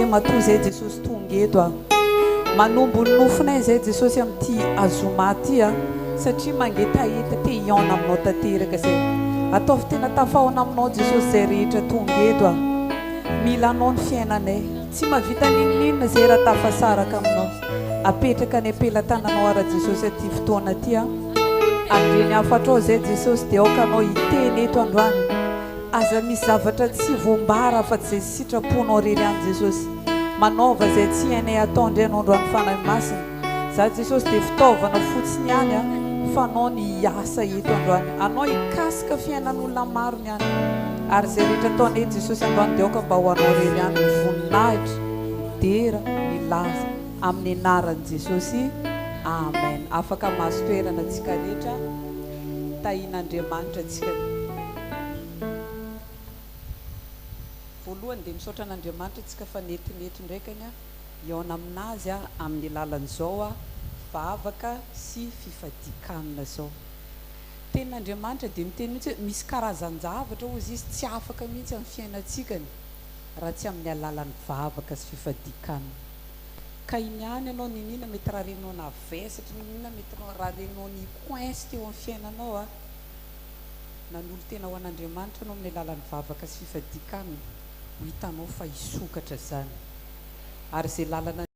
matoa zay Jesosy tonga eto a manombo ny nofinay zay Jesosy amin'ity azoma ty a satria mangetahita te hiaona aminao tanteraka zay ataovy tena tafahoana aminao Jesosy zay rehetra tonga eto a mila anao ny fiainanay tsy mahavita ninonina zay raha tafasaraka aminao apetraka ny ampelantananao ara Jesosy aty fotoana ty a andreny afatrao zay Jesosy dia aoka anao hiteny eto androany aza misy zavatra tsy voambara afa-tsy zay sitraponao rery any Jesosy manaova zay tsy hainay atao ndray anao androany fanahy masina za Jesosy dia fitaovana fotsiny any a fa anao ny asa eto androany anao hikasika fiainan'olona maro ny any ary zay rehetra ataonay Jesosy androany dia aoka mba ho anao rery any ny voninahitra dera ny laza amin'ny anaran'i Jesosy amen afaka mahazo toerana antsika rehetra tahian'Andriamanitra antsika voalohany dia misaotra an'Andriamanitra antsika fa netinety ndraikany a hiaona aminazy a amin'ny lalan'izao a vavaka sy fifadikanana zao tenin'Andriamanitra dia miteny mihitsy hoe misy karazan-javatra ozy izy tsy afaka mihitsy amin'ny fiainantsikany raha tsy amin'ny alalan'ny vavaka sy fifadikanana ka iniany anao ninina mety raha renao navesatra ninina mety raha renao ny coince teo amin'ny fiainanao a nanolo tena ho an'Andriamanitra anao amin'ny alalan'ny vavaka sy fifadikanana ho hitanao fa hisokatra zany ary zay lalana